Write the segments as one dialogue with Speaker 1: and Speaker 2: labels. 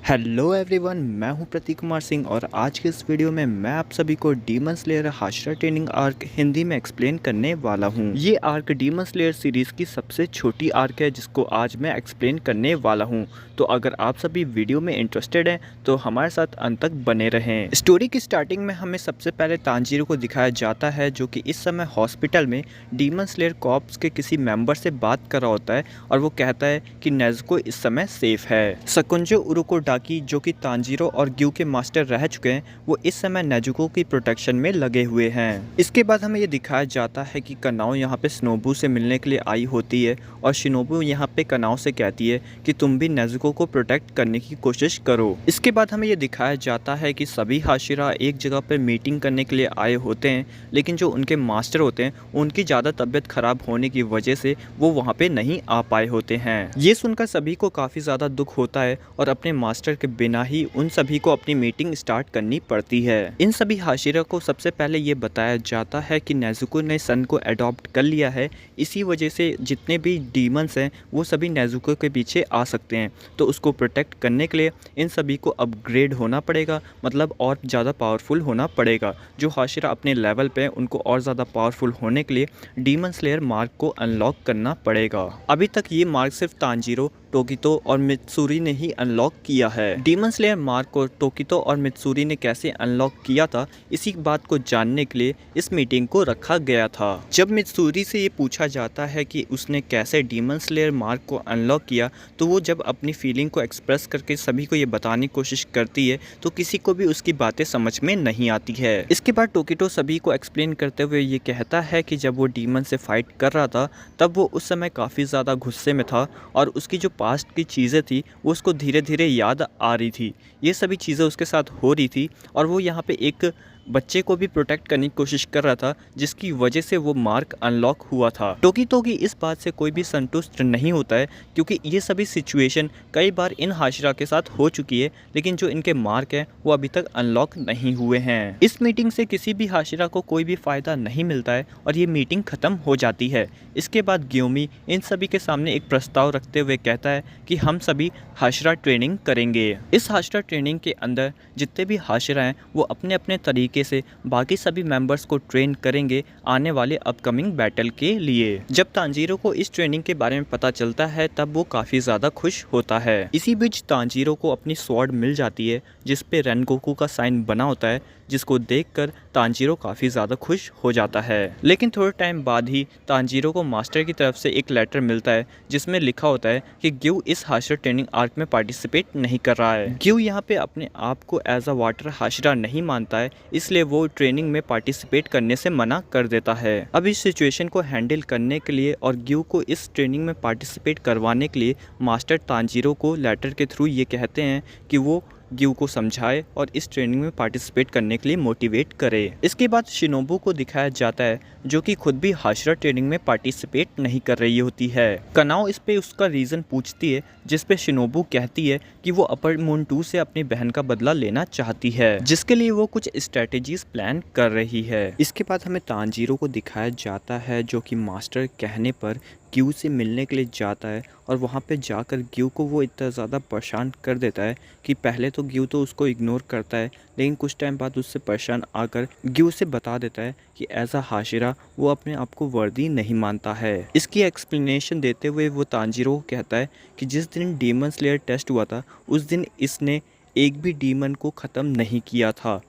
Speaker 1: Hello everyone, मैं हूं प्रतीक कुमार सिंह और आज के इस वीडियो में मैं आप सभी को Demon Slayer Hashira training arc Hindi में एक्सप्लेन करने वाला हूं। ये आर्क डीमन स्लेयर सीरीज़ की सबसे छोटी आर्क है जिसको आज मैं एक्सप्लेन करने वाला हूं। तो अगर आप सभी वीडियो में इंटरेस्टेड हैं तो हमारे साथ अंत तक बने रहें। स्टोरी की स्टार्टिंग में हमें सबसे पहले तांजीरो को दिखाया जाता है जो कि इस समय हॉस्पिटल में डीमन स्लेयर कॉर्प्स के किसी मेंबर से बात कर रहा होता है और वो कहता है कि नेज़ुको इस समय सेफ है। सकुंजो उरुको डाकी जो कि तांजीरो और ग्यू के मास्टर रह चुके हैं, वो इस समय नेजुको की प्रोटेक्शन में लगे हुए हैं। इसके बाद हमें ये दिखाया जाता है कि कनाओ यहाँ पे शिनोबु से मिलने के लिए आई होती है और शिनोबु यहाँ पे कनाओ से कहती है कि तुम भी नेजुको को प्रोटेक्ट करने की कोशिश करो। इसके बाद हमें ये दिखाया जाता है कि सभी हाशिरा एक जगह पर मीटिंग करने के लिए आए होते हैं, लेकिन जो उनके मास्टर होते हैं उनकी ज़्यादा तबीयत खराब होने की वजह से वो वहाँ पे नहीं आ पाए होते हैं। ये सुनकर सभी को काफ़ी ज़्यादा दुख होता है और अपने मास्टर के बिना ही उन सभी को अपनी मीटिंग स्टार्ट करनी पड़ती है। इन सभी हाशिरा को सबसे पहले ये बताया जाता है कि नेजुको ने सन को अडॉप्ट कर लिया है, इसी वजह से जितने भी डीमंस हैं वो सभी नेजुको के पीछे आ सकते हैं। तो उसको प्रोटेक्ट करने के लिए इन सभी को अपग्रेड होना पड़ेगा, मतलब और ज़्यादा पावरफुल होना पड़ेगा। जो हाशिरा अपने लेवल पे उनको और ज़्यादा पावरफुल होने के लिए डीमन स्लेयर मार्क को अनलॉक करना पड़ेगा। अभी तक ये मार्क सिर्फ तांजीरो, टोकितो और मित्सुरी ने ही अनलॉक किया है। डीमन स्लेयर मार्क को टोकितो और मित्सुरी ने कैसे अनलॉक किया था, इसी बात को जानने के लिए इस मीटिंग को रखा गया था। जब मित्सुरी से ये पूछा जाता है कि उसने कैसे डीमन स्लेयर मार्क को अनलॉक किया, तो वो जब अपनी फीलिंग को एक्सप्रेस करके सभी को ये बताने की कोशिश करती है तो किसी को भी उसकी बातें समझ में नहीं आती है। इसके बाद टोकितो सभी को एक्सप्लेन करते हुए ये कहता है कि जब वो डीमन से फाइट कर रहा था तब वो उस समय काफ़ी ज़्यादा गुस्से में था और उसकी जो पास्ट की चीज़ें थी वो उसको धीरे धीरे याद आ रही थी। ये सभी चीज़ें उसके साथ हो रही थी और वो यहाँ पे एक बच्चे को भी प्रोटेक्ट करने की कोशिश कर रहा था, जिसकी वजह से वो मार्क अनलॉक हुआ था। टोकितो की इस बात से कोई भी संतुष्ट नहीं होता है क्योंकि ये सभी सिचुएशन कई बार इन हाशिरा के साथ हो चुकी है, लेकिन जो इनके मार्क हैं वो अभी तक अनलॉक नहीं हुए हैं। इस मीटिंग से किसी भी हाशिरा को कोई भी फ़ायदा नहीं मिलता है और ये मीटिंग ख़त्म हो जाती है। इसके बाद ग्योमी इन सभी के सामने एक प्रस्ताव रखते हुए कहता है कि हम सभी हाशिरा ट्रेनिंग करेंगे। इस हाशिरा ट्रेनिंग के अंदर जितने भी हाशिरा हैं वो अपने अपने तरीके से बाकी सभी मेंबर्स को ट्रेन करेंगे आने वाले अपकमिंग बैटल के लिए। जब तांजीरो को इस ट्रेनिंग के बारे में पता चलता है तब वो काफ़ी ज़्यादा खुश होता है। इसी बीच तांजीरो को अपनी स्वॉर्ड मिल जाती है जिस पे रेनगोकू का साइन बना होता है, जिसको देखकर तांजीरो काफ़ी ज़्यादा खुश हो जाता है। लेकिन थोड़े टाइम बाद ही तांजीरो को मास्टर की तरफ से एक लेटर मिलता है जिसमें लिखा होता है कि ग्यू इस हाशिरा ट्रेनिंग आर्क में पार्टिसिपेट नहीं कर रहा है। ग्यू यहाँ पे अपने आप को एज अ वाटर हाशिरा नहीं मानता है, इसलिए वो ट्रेनिंग में पार्टिसिपेट करने से मना कर देता है। अब इस सिचुएशन को हैंडल करने के लिए और ग्यू को इस ट्रेनिंग में पार्टिसिपेट करवाने के लिए मास्टर तांजीरो को लेटर के थ्रू ये कहते हैं कि वो ग्यू को समझाए और इस ट्रेनिंग में पार्टिसिपेट करने के लिए मोटिवेट करे। इसके बाद शिनोबु को दिखाया जाता है जो कि खुद भी हाशिरा ट्रेनिंग में पार्टिसिपेट नहीं कर रही होती है। कनाओ इस पे उसका रीज़न पूछती है, जिस पे शिनोबु कहती है कि वो अपर मून 2 से अपनी बहन का बदला लेना चाहती है, जिसके लिए वो कुछ स्ट्रेटेजीज प्लान कर रही है। इसके बाद हमें तांजीरो को दिखाया जाता है जो कि मास्टर कहने पर ग्यू से मिलने के लिए जाता है और वहाँ पे जाकर ग्यू को वो इतना ज़्यादा परेशान कर देता है कि पहले तो ग्यू तो उसको इग्नोर करता है, लेकिन कुछ टाइम बाद उससे परेशान आकर ग्यू से बता देता है कि एज अ हाशिरा वो अपने आप को वर्दी नहीं मानता है। इसकी एक्सप्लेनेशन देते हुए वो तांजीरो को कहता है कि जिस दिन डीमन स्लेयर टेस्ट हुआ था उस दिन इसने एक भी डीमन को ख़त्म नहीं किया था।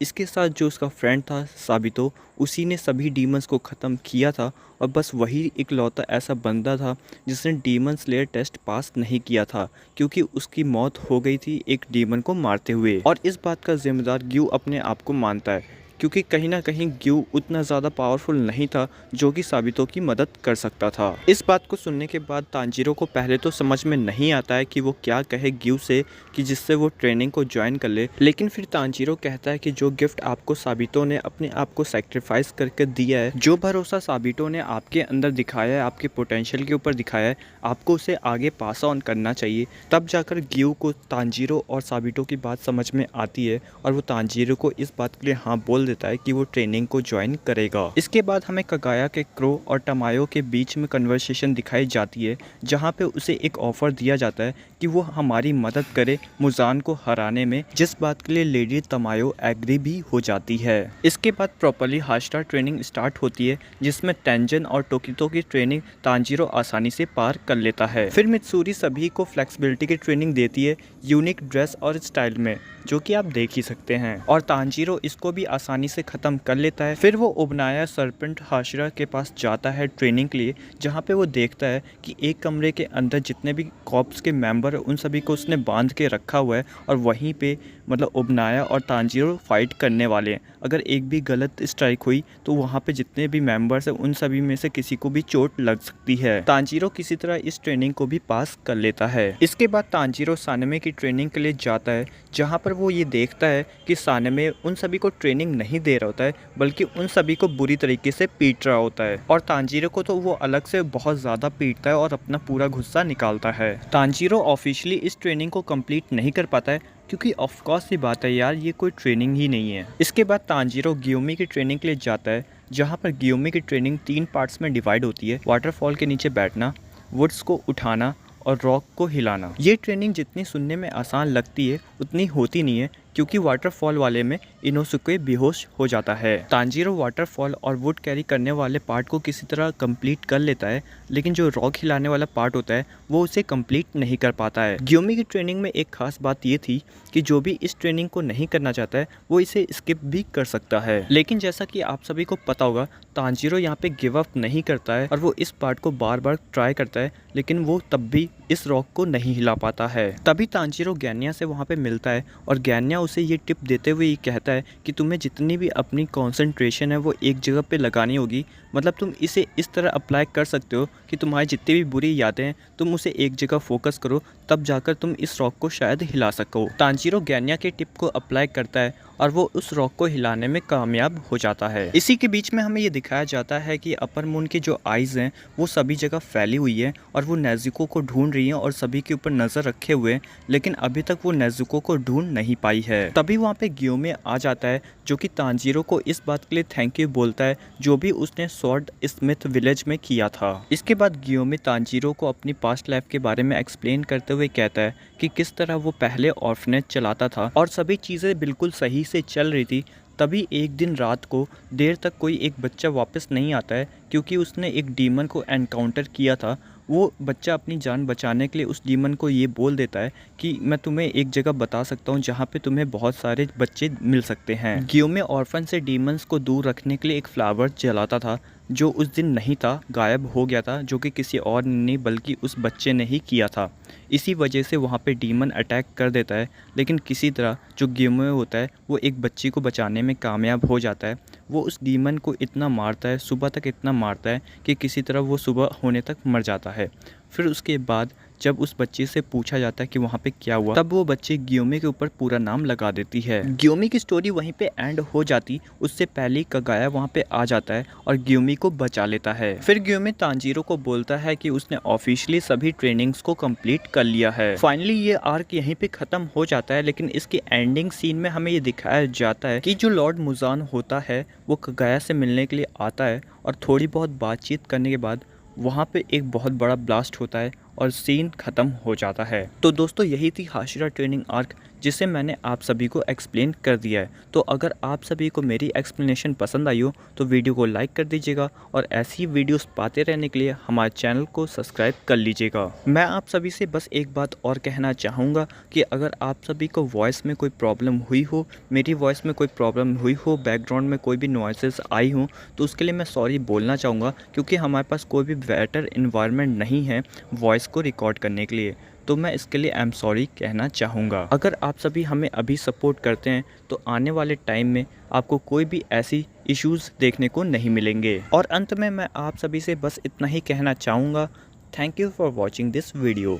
Speaker 1: इसके साथ जो उसका फ्रेंड था साबितो, उसी ने सभी डीमंस को ख़त्म किया था और बस वही इकलौता ऐसा बंदा था जिसने डीमन स्लेयर टेस्ट पास नहीं किया था, क्योंकि उसकी मौत हो गई थी एक डीमन को मारते हुए। और इस बात का जिम्मेदार ग्यू अपने आप को मानता है, क्योंकि कहीं ना कहीं ग्यू उतना ज़्यादा पावरफुल नहीं था जो कि साबितो की मदद कर सकता था। इस बात को सुनने के बाद तांजीरो को पहले तो समझ में नहीं आता है कि वो क्या कहे ग्यू से कि जिससे वो ट्रेनिंग को ज्वाइन कर ले, लेकिन फिर तांजीरो कहता है कि जो गिफ्ट आपको साबितो ने अपने आप को सेक्रीफाइस करके दिया है, जो भरोसा साबितो ने आपके अंदर दिखाया है, आपके पोटेंशियल के ऊपर दिखाया है, आपको उसे आगे पास ऑन करना चाहिए। तब जाकर ग्यू को तांजीरो और साबितो की बात समझ में आती है और वो तांजीरो को इस बात के लिए हाँ बोल देता है कि वो ट्रेनिंग को ज्वाइन करेगा। इसके बाद हमें कगाया के क्रो और टमायो के बीच में कन्वर्सेशन दिखाई जाती है, जहां पे उसे एक ऑफर दिया जाता है कि वो हमारी मदद करे मुजान को हराने में, जिस बात के लिए लेडी तमायो एग्री भी हो जाती है। इसके बाद प्रॉपरली हाशिरा ट्रेनिंग स्टार्ट होती है, जिसमें टेंजन और टोकितो की ट्रेनिंग तांजीरो आसानी से पार कर लेता है। फिर मित्सुरी सभी को फ्लेक्सिबिलिटी की ट्रेनिंग देती है, यूनिक ड्रेस और स्टाइल में, जो कि आप देख ही सकते हैं, और तांजीरो इसको भी आसानी से ख़त्म कर लेता है। फिर वो उबनाया सरपेंट हाशिरा के पास जाता है ट्रेनिंग के लिए, जहाँ पे वो देखता है कि एक कमरे के अंदर जितने भी कॉप्स के मेंबर हैं उन सभी को उसने बांध के रखा हुआ है, और वहीं पे मतलब उबनाया और तांजीरो फाइट करने वाले हैं। अगर एक भी गलत स्ट्राइक हुई तो वहाँ पे जितने भी मेंबर्स हैं उन सभी में से किसी को भी चोट लग सकती है। तांजीरो किसी तरह इस ट्रेनिंग को भी पास कर लेता है। इसके बाद तांजीरो सानमे की ट्रेनिंग के लिए जाता है, जहाँ पर वो ये देखता है कि सानमे उन सभी को ट्रेनिंग नहीं दे रहा होता है, बल्कि उन सभी को बुरी तरीके से पीट रहा होता है, और तांजीरो को तो वो अलग से बहुत ज़्यादा पीटता है और अपना पूरा गुस्सा निकालता है। तांजीरो ऑफिशियली इस ट्रेनिंग को कंप्लीट नहीं कर पाता है, क्योंकि ऑफ कोर्स सी बात है यार, ये कोई ट्रेनिंग ही नहीं है। इसके बाद तांजीरो गियोमी की ट्रेनिंग के लिए जाता है, जहाँ पर गियोमी की ट्रेनिंग 3 पार्ट्स में डिवाइड होती है। वाटरफॉल के नीचे बैठना, वुड्स को उठाना और रॉक को हिलाना। ये ट्रेनिंग जितनी सुनने में आसान लगती है उतनी होती नहीं है, क्योंकि वाटरफॉल वाले में इनोसुके बेहोश हो जाता है। तांजीरो वाटरफॉल और वुड कैरी करने वाले पार्ट को किसी तरह कंप्लीट कर लेता है, लेकिन जो रॉक हिलाने वाला पार्ट होता है वो उसे कंप्लीट नहीं कर पाता है। गियोमी की ट्रेनिंग में एक खास बात ये थी कि जो भी इस ट्रेनिंग को नहीं करना चाहता है वो इसे स्किप भी कर सकता है, लेकिन जैसा कि आप सभी को पता होगा तांजीरो यहाँ पे गिव अप नहीं करता है, और वो इस पार्ट को बार बार ट्राई करता है, लेकिन वो तब भी इस रॉक को नहीं हिला पाता है। तभी तांजीरो गैन्या से वहाँ पे मिलता है, और गैन्या उसे ये टिप देते हुए ये कहता है कि तुम्हें जितनी भी अपनी कंसंट्रेशन है वो एक जगह पे लगानी होगी। मतलब तुम इसे इस तरह अप्लाई कर सकते हो कि तुम्हारी जितनी भी बुरी यादें हैं तुम उसे एक जगह फोकस करो, तब जाकर तुम इस रॉक को शायद हिला सको। तांजीरो गैन्या के टिप को अप्लाई करता है और वो उस रॉक को हिलाने में कामयाब हो जाता है। इसी के बीच में हमें ये दिखाया जाता है कि अपर मून की जो आइज हैं वो सभी जगह फैली हुई है, और वो नेज़ुको को ढूंढ रही हैं और सभी के ऊपर नज़र रखे हुए हैं, लेकिन अभी तक वो नेज़ुको को ढूंढ नहीं पाई है। तभी वहाँ पे गियोमी आ जाता है, जो कि तांजीरो को इस बात के लिए थैंक यू बोलता है जो भी उसने स्वॉर्ड स्मिथ विलेज में किया था। इसके बाद गियोमी तांजीरो को अपनी पास्ट लाइफ के बारे में एक्सप्लेन करते हुए कहता है कि किस तरह वो पहले ऑर्फनेज चलाता था और सभी चीज़ें बिल्कुल सही से चल रही थी। तभी एक दिन रात को देर तक कोई एक बच्चा वापस नहीं आता है, क्योंकि उसने एक डीमन को एनकाउंटर किया था। वो बच्चा अपनी जान बचाने के लिए उस डीमन को ये बोल देता है कि मैं तुम्हें एक जगह बता सकता हूँ जहाँ पे तुम्हें बहुत सारे बच्चे मिल सकते हैं। गियोमी ऑर्फन से डीमंस को दूर रखने के लिए एक फ्लावर जलाता था, जो उस दिन नहीं था, गायब हो गया था, जो कि किसी और ने नहीं बल्कि उस बच्चे ने ही किया था। इसी वजह से वहाँ पे डीमन अटैक कर देता है, लेकिन किसी तरह जो गियोमी होता है वो एक बच्ची को बचाने में कामयाब हो जाता है। वो उस डीमन को इतना मारता है, सुबह तक इतना मारता है कि किसी तरह वो सुबह होने तक मर जाता है। फिर उसके बाद जब उस बच्चे से पूछा जाता है कि वहाँ पे क्या हुआ, तब वो बच्चे गियोमी के ऊपर पूरा नाम लगा देती है। गियोमी की स्टोरी वहीं पे एंड हो जाती, उससे पहले कगाया वहाँ पे आ जाता है और गियोमी को बचा लेता है। फिर गियोमी तांजीरो को बोलता है कि उसने ऑफिशियली सभी ट्रेनिंग्स को कंप्लीट कर लिया है। फाइनली ये आर्क यहीं पे खत्म हो जाता है, लेकिन इसके एंडिंग सीन में हमें ये दिखाया जाता है कि जो लॉर्ड मुजान होता है वो कगाया से मिलने के लिए आता है, और थोड़ी बहुत बातचीत करने के बाद वहाँ पे एक बहुत बड़ा ब्लास्ट होता है और सीन ख़त्म हो जाता है। तो दोस्तों यही थी हाशिरा ट्रेनिंग आर्क, जिसे मैंने आप सभी को एक्सप्लेन कर दिया है। तो अगर आप सभी को मेरी एक्सप्लेनेशन पसंद आई हो तो वीडियो को लाइक कर दीजिएगा, और ऐसी वीडियोस पाते रहने के लिए हमारे चैनल को सब्सक्राइब कर लीजिएगा। मैं आप सभी से बस एक बात और कहना चाहूँगा कि अगर आप सभी को वॉइस में कोई प्रॉब्लम हुई हो, मेरी वॉइस में कोई प्रॉब्लम हुई हो, बैकग्राउंड में कोई भी नॉइसेस आई हो, तो उसके लिए मैं सॉरी बोलना चाहूँगा, क्योंकि हमारे पास कोई भी बेटर इन्वायरमेंट नहीं है वॉइस को रिकॉर्ड करने के लिए। तो मैं इसके लिए आई एम सॉरी कहना चाहूँगा। अगर आप सभी हमें अभी सपोर्ट करते हैं तो आने वाले टाइम में आपको कोई भी ऐसी इश्यूज़ देखने को नहीं मिलेंगे। और अंत में मैं आप सभी से बस इतना ही कहना चाहूँगा, thank you for watching this video.